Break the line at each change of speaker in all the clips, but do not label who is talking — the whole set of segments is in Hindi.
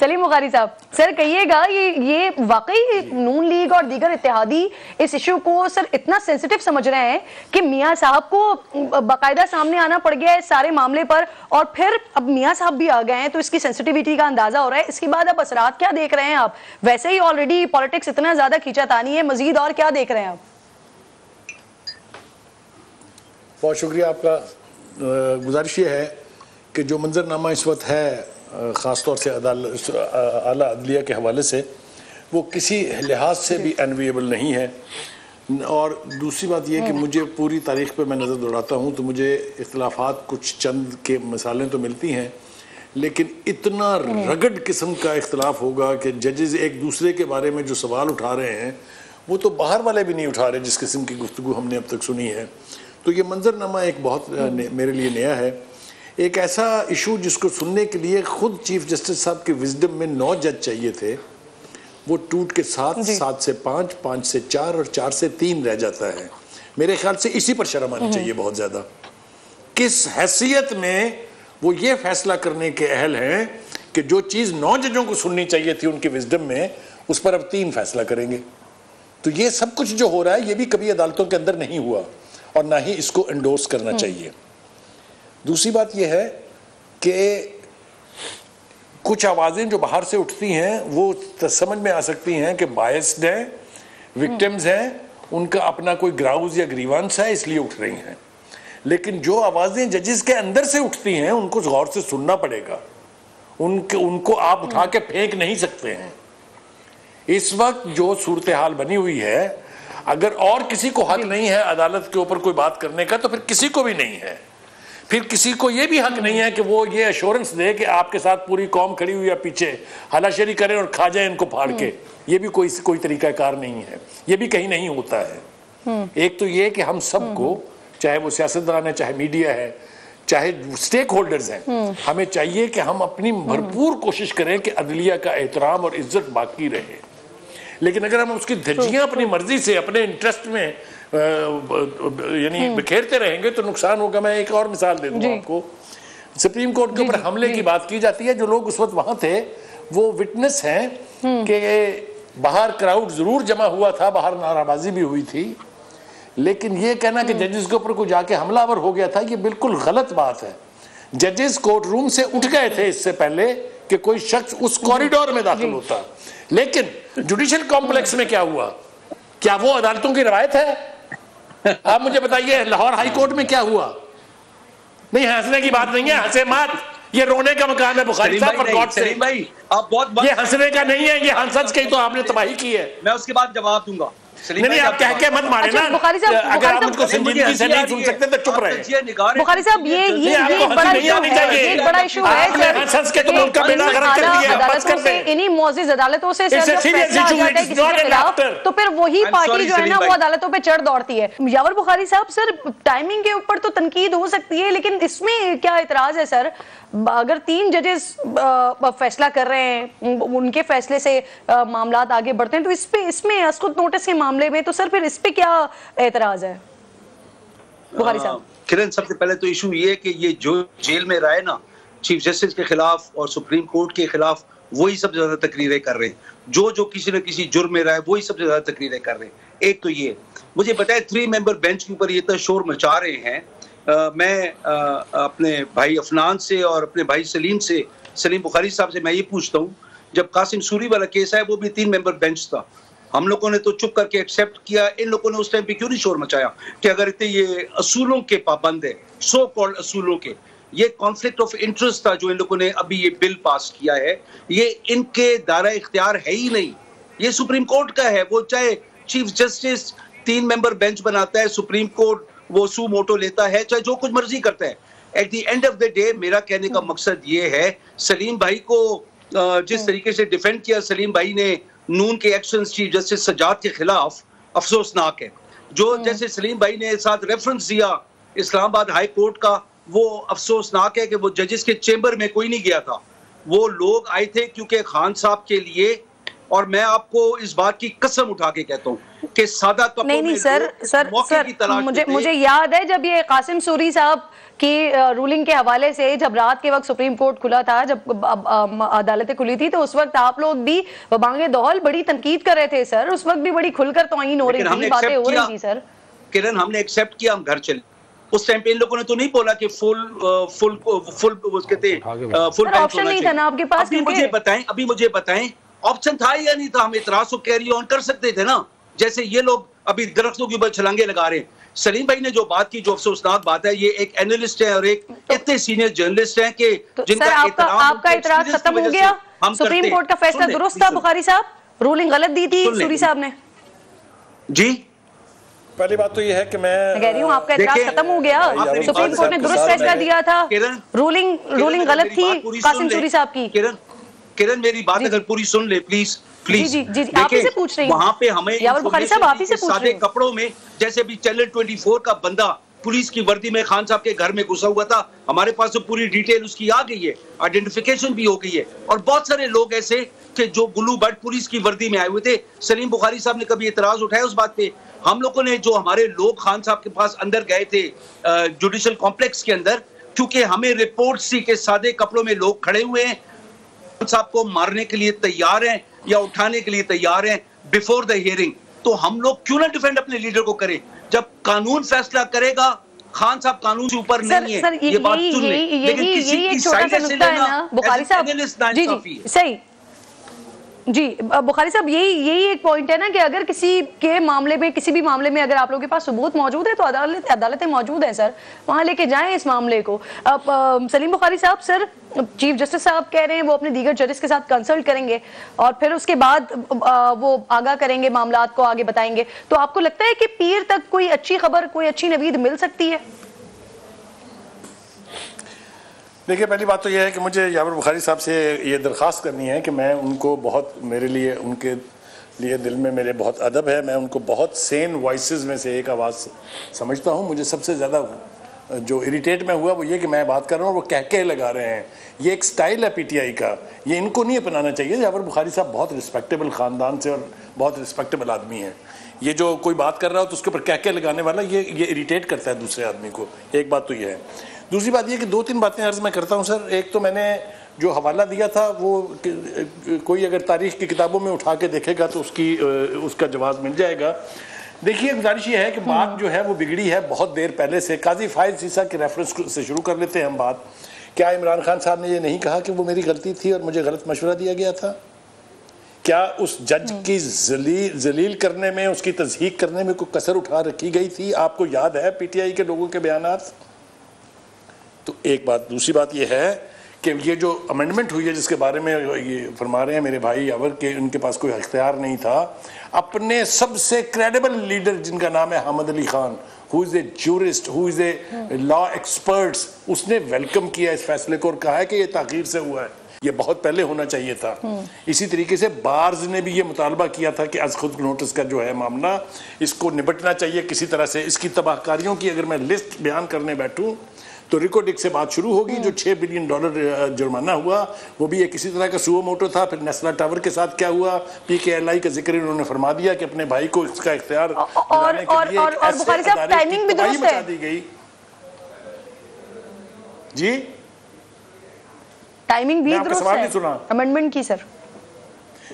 सलीम बुखारी साहब, सर कहिएगा ये वाकई नून लीग और दीगर इत्तेहादी इस इशू को सर इतना सेंसिटिव समझ रहे हैं कि मियां साहब को बाकायदा सामने आना पड़ गया है सारे मामले पर, और फिर अब मियां साहब भी आ गए हैं तो इसकी सेंसिटिविटी का अंदाजा हो रहा है। इसके बाद अब असरात क्या देख रहे हैं आप? वैसे ही ऑलरेडी पॉलिटिक्स इतना ज्यादा खींचातानी है, मजीद और क्या देख रहे हैं आप?
बहुत शुक्रिया आपका। गुजारिश ये है कि जो मंजरनामा इस वक्त है ख़ास तौर से आला अदलिया के हवाले से, वो किसी लिहाज से भी एनविएबल नहीं है। और दूसरी बात यह कि मुझे पूरी तारीख पे मैं नज़र दौड़ाता हूँ तो मुझे इख्तलाफात कुछ चंद के मिसालें तो मिलती हैं, लेकिन इतना रगड किस्म का इख्तलाफ होगा कि जजेस एक दूसरे के बारे में जो सवाल उठा रहे हैं वो तो बाहर वाले भी नहीं उठा रहे, जिस किस्म की गुफ्तगू हमने अब तक सुनी है। तो ये मंजरनामा एक बहुत मेरे लिए नया है, एक ऐसा इशू जिसको सुनने के लिए खुद चीफ जस्टिस साहब के विजडम में 9 जज चाहिए थे, वो टूट के 7, 7 से 5, 5 से 4 और 4 से 3 रह जाता है। मेरे ख्याल से इसी पर शर्म आनी चाहिए बहुत ज़्यादा। किस हैसियत में वो ये फैसला करने के अहल हैं कि जो चीज़ 9 जजों को सुननी चाहिए थी उनके विजडम में, उस पर अब 3 फैसला करेंगे। तो ये सब कुछ जो हो रहा है ये भी कभी अदालतों के अंदर नहीं हुआ और ना ही इसको एंडोर्स करना चाहिए। दूसरी बात यह है कि कुछ आवाज़ें जो बाहर से उठती हैं वो समझ में आ सकती हैं कि बायस्ड हैं, विक्टिम्स हैं, उनका अपना कोई ग्राउज या ग्रीवांस है इसलिए उठ रही हैं। लेकिन जो आवाज़ें जजेस के अंदर से उठती हैं उनको गौर से सुनना पड़ेगा, उनको आप उठा के फेंक नहीं सकते हैं। इस वक्त जो सूरत हाल बनी हुई है, अगर और किसी को हक नहीं है अदालत के ऊपर कोई बात करने का तो फिर किसी को भी नहीं है। फिर किसी को ये भी हक नहीं है कि वो ये एश्योरेंस दे कि आपके साथ पूरी कौम खड़ी हुई है पीछे, हलाशेरी करें और खा जाए इनको फाड़ के। ये भी कोई तरीकाकार नहीं है, ये भी कहीं नहीं होता है। एक तो ये कि हम सबको, चाहे वो सियासतदान है, चाहे मीडिया है, चाहे स्टेक होल्डर्स हैं, हमें चाहिए कि हम अपनी भरपूर कोशिश करें कि अदलिया का एहतराम और इज्जत बाकी रहे। लेकिन अगर हम उसकी धज्जियां अपनी मर्जी से अपने इंटरेस्ट में यानी बिखेरते रहेंगे तो नुकसान होगा। मैं एक और मिसाल दे दूं आपको। सुप्रीम कोर्ट के ऊपर हमले की बात की जाती है, जो लोग उस वक्त वहां थे वो विटनेस हैं कि बाहर क्राउड जरूर जमा हुआ था, बाहर नाराबाजी भी हुई थी, लेकिन ये कहना कि जजेस के ऊपर कोई जाके हमलावर हो गया था, ये बिल्कुल गलत बात है। जजेस कोर्ट रूम से उठ गए थे इससे पहले कि कोई शख्स उस कॉरिडोर में दाखिल होता। लेकिन जुडिशियल कॉम्प्लेक्स में क्या हुआ? क्या वो अदालतों की रवायत है? आप मुझे बताइए, लाहौर हाई कोर्ट में क्या हुआ? नहीं, हंसने की बात नहीं है, हंसे मत, ये रोने का मकान है बुखारी साहब पर गॉड से।
भाई आप बहुत
ये हंसने का नहीं है, ये हंस के तो आपने तबाही की है।
मैं उसके बाद जवाब दूंगा।
नहीं, आप कह के मत मारे ना। अगर आप मुझको संजीदगी से नहीं सुन सकते तो चुप रहे।
बुखारी साहब ये बड़ा इशू है। इन्हीं मुअज़्ज़िज़ अदालतों से तो फिर वही पार्टी जो है ना वो अदालतों पे चढ़ दौड़ती है। यावर बुखारी साहब, सर टाइमिंग के ऊपर तो तनकीद हो सकती है, लेकिन इसमें क्या इतराज है सर? अगर 3 जजेस फैसला कर रहे हैं, उनके फैसले से मामला आगे बढ़ते हैं, तो इसमें अस्कुत नोटिस के मामले में तो सर फिर इस पे क्या एतराज है बुखारी साहब?
किरण, सबसे पहले तो इशू ये है कि ये जो जेल में रहा है ना चीफ जस्टिस के खिलाफ और सुप्रीम कोर्ट के खिलाफ, वही सबसे ज्यादा तकरीरें कर रहे हैं। जो किसी न किसी जुर्म में रहा है वही सबसे ज्यादा तकरीरें कर रहे हैं। एक तो ये मुझे बताए 3 मेंबर बेंच के ऊपर ये तो शोर मचा रहे हैं। मैं अपने भाई अफनान से और अपने भाई सलीम बुखारी साहब से मैं ये पूछता हूँ, जब कासिम सूरी वाला केस है वो भी 3 मेंबर बेंच था, हम लोगों ने तो चुप करके एक्सेप्ट किया, इन लोगों ने उस टाइम पे क्यों नहीं शोर मचाया कि अगर इतने ये असूलों के पाबंद है, सो कॉल्ड असूलों के, ये कॉन्फ्लिक्ट ऑफ इंटरेस्ट था जो इन लोगों ने अभी ये बिल पास किया है, ये इनके दायरा इख्तियार है ही नहीं, ये सुप्रीम कोर्ट का है। वो चाहे चीफ जस्टिस 3 मेंबर बेंच बनाता है, सुप्रीम कोर्ट वो सू मोटो लेता है, चाहे जो कुछ मर्जी करता है। At the end of the day मेरा कहने का मकसद ये है, सलीम भाई को जिस तरीके से डिफेंड किया सलीम भाई ने नून के एक्शंस चीफ जस्टिस सज्जाद के खिलाफ, अफसोसनाक है। जो जैसे सलीम भाई ने साथ रेफरेंस दिया इस्लामाबाद हाई कोर्ट का, वो अफसोसनाक है कि वो जजेस के चेंबर में कोई नहीं गया था, वो लोग आए थे क्योंकि खान साहब के लिए। और मैं आपको इस बात की कसम उठा के कहता हूँ, कि सादा कपड़ों
नहीं
में
सर
लोग
सर
मौके की तलाश में थे।
मुझे याद है जब ये कासिम सूरी साहब की रूलिंग के हवाले से जब रात के वक्त सुप्रीम कोर्ट खुला था, जब अदालतें खुली थी, तो उस वक्त आप लोग भी बांगे दौहल बड़ी तनकीद कर रहे थे सर। उस वक्त भी बड़ी खुलकर तौहीन हो रही थी, बातें हो रही थी सर।
किरण, हमने एक्सेप्ट किया, हम घर चले। उस टाइम पे इन लोगों ने तो नहीं बोला कि फुल
ऑप्शन नहीं था ना आपके पास।
अभी मुझे बताएं ऑप्शन था या नहीं था? हम इतराज को कैरी ऑन कर सकते थे ना, जैसे ये लोग अभी दरख्तों के ऊपर छलांगे लगा रहे हैं। सलीम भाई ने जो बात की, जो अफसोसनाक बात है, ये एक एनालिस्ट है और एक इतने सीनियर जर्नलिस्ट हैं कि जिनका
आपका इतराज खत्म हो गया। सुप्रीम कोर्ट का फैसला दुरुस्त था, बुखारी साहब, रूलिंग गलत दी थी सूरी साहब ने
जी।
पहली बात तो ये है कि मैं
कह रही हूँ आपका इतराज खत्म हो गया। सुप्रीम कोर्ट ने दुरुस्त फैसला दिया था, रूलिंग गलत थी कासिम सूरी साहब की।
किरण मेरी बात अगर पूरी सुन ले प्लीज।
जी आप ही से पूछ रही हूँ।
वहां पे हमें
यावर बुखारी साहब आप ही से पूछ रही हूँ।
सादे कपड़ों में, जैसे भी चैनल 24 का बंदा पुलिस की वर्दी में खान साहब के घर में घुसा हुआ था, हमारे पास तो पूरी डिटेल उसकी आ गई है, आइडेंटिफिकेशन भी हो गई है। और बहुत सारे लोग ऐसे कि जो ब्लू बर्ड पुलिस की वर्दी में आए हुए थे। सलीम बुखारी साहब ने कभी इतराज उठाया उस बात पे? हम लोगों ने, जो हमारे लोग खान साहब के पास अंदर गए थे जुडिशल कॉम्प्लेक्स के अंदर, क्योंकि हमें रिपोर्ट सी के सादे कपड़ों में लोग खड़े हुए हैं, साहब को मारने के लिए तैयार हैं या उठाने के लिए तैयार हैं बिफोर द हियरिंग, तो हम लोग क्यों ना डिफेंड अपने लीडर को करें? जब कानून फैसला करेगा, खान साहब कानून से ऊपर नहीं है। ये बात सुन ले, लेकिन किसी की साइड से लेना बुखारी साहब।
जी सही जी बुखारी साहब, यही एक पॉइंट है ना कि अगर किसी के मामले में, किसी भी मामले में अगर आप लोगों के पास सबूत मौजूद है तो अदालतें मौजूद हैं सर, वहां लेके जाएं इस मामले को। अब सलीम बुखारी साहब, सर चीफ जस्टिस साहब कह रहे हैं वो अपने दीगर जजेस के साथ कंसल्ट करेंगे और फिर उसके बाद वो आगाह करेंगे, मामलात को आगे बताएंगे। तो आपको लगता है कि पीर तक कोई अच्छी खबर, कोई अच्छी नवीद मिल सकती है?
देखिए, पहली बात तो यह है कि मुझे यावर बुखारी साहब से ये दरख्वास्त करनी है कि मैं उनको बहुत, मेरे लिए, उनके लिए दिल में मेरे बहुत अदब है, मैं उनको बहुत सेन वॉइसेस में से एक आवाज़ समझता हूँ। मुझे सबसे ज़्यादा जो इरिटेट में हुआ वो ये कि मैं बात कर रहा हूँ और वो कह लगा रहे हैं। ये एक स्टाइल है पीटीआई का, ये इनको नहीं अपनाना चाहिए। यावर बुखारी साहब बहुत रिस्पेक्टेबल ख़ानदान से और बहुत रिस्पेक्टेबल आदमी हैं। ये जो कोई बात कर रहा हो तो उसके ऊपर कह लगाने वाला, ये इरिटेट करता है दूसरे आदमी को। एक बात तो ये है। दूसरी बात ये कि 2-3 बातें अर्ज़ मैं करता हूँ सर। एक तो मैंने जो हवाला दिया था वो कोई अगर तारीख़ की किताबों में उठा के देखेगा तो उसका जवाब मिल जाएगा। देखिए, गुजारिश ये है कि बात जो है वो बिगड़ी है बहुत देर पहले से। काजी फायद सीसा के रेफरेंस से शुरू कर लेते हैं हम बात। क्या इमरान खान साहब ने ये नहीं कहा कि वो मेरी गलती थी और मुझे गलत मशवरा दिया गया था? क्या उस जज की जलील करने में, उसकी तज़हीक करने में कोई कसर उठा रखी गई थी? आपको याद है पीटीआई के लोगों के बयानात? तो एक बात। दूसरी बात यह है कि ये जो अमेंडमेंट हुई है जिसके बारे में ये फरमा रहे हैं मेरे भाई यावर के, उनके पास कोई इख्तियार नहीं था। अपने सबसे क्रेडिबल लीडर जिनका नाम है Hamid Ali Khan, who is a jurist, who is a law experts, उसने वेलकम किया इस फैसले को और कहा है कि ये ताख़ीर से हुआ है, ये बहुत पहले होना चाहिए था। इसी तरीके से बार्ज ने भी ये मुतालबा किया था कि आज खुद नोटिस का जो है मामला, इसको निपटना चाहिए किसी तरह से। इसकी तबाहकारियों की अगर मैं लिस्ट बयान करने बैठूं तो रिकोडिक से बात शुरू होगी। जो $6 बिलियन जुर्माना हुआ वो भी एक किसी तरह का सुओ मोटो था। फिर नेस्ला टावर के साथ क्या हुआ, पीकेएलआई का जिक्र उन्होंने फरमा दिया कि अपने भाई को इसका इख्तियार दिलाने के लिए
और बुखारी साहब टाइमिंग भी दुरुस्त है,
दी गई। जी,
टाइमिंग भी दुरुस्त है अमेंडमेंट की सर।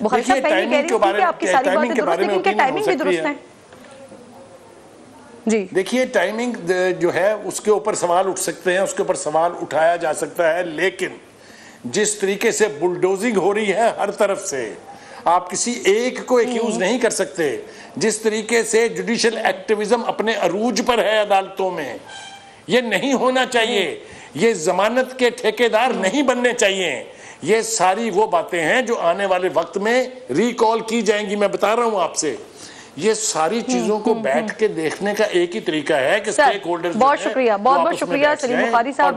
बुखारी साहब पहले कह रही थी कि आपकी सारी बातें दुरुस्त है, लेकिन टाइमिंग भी दुरुस्त है जी।
देखिए, टाइमिंग जो है उसके ऊपर सवाल उठ सकते हैं, उसके ऊपर सवाल उठाया जा सकता है, लेकिन जिस तरीके से बुलडोजिंग हो रही है हर तरफ से, आप किसी एक को एक्यूज नहीं कर सकते। जिस तरीके से जुडिशियल एक्टिविज्म अपने अरूज पर है अदालतों में, ये नहीं होना चाहिए। ये जमानत के ठेकेदार नहीं बनने चाहिए। ये सारी वो बातें हैं जो आने वाले वक्त में रिकॉल की जाएंगी। मैं बता रहा हूं आपसे, ये सारी चीजों को बैठ के देखने का एक ही तरीका है कि स्टेक होल्डर्स।
बहुत शुक्रिया, बहुत शुक्रिया सलीम बुखारी साहब।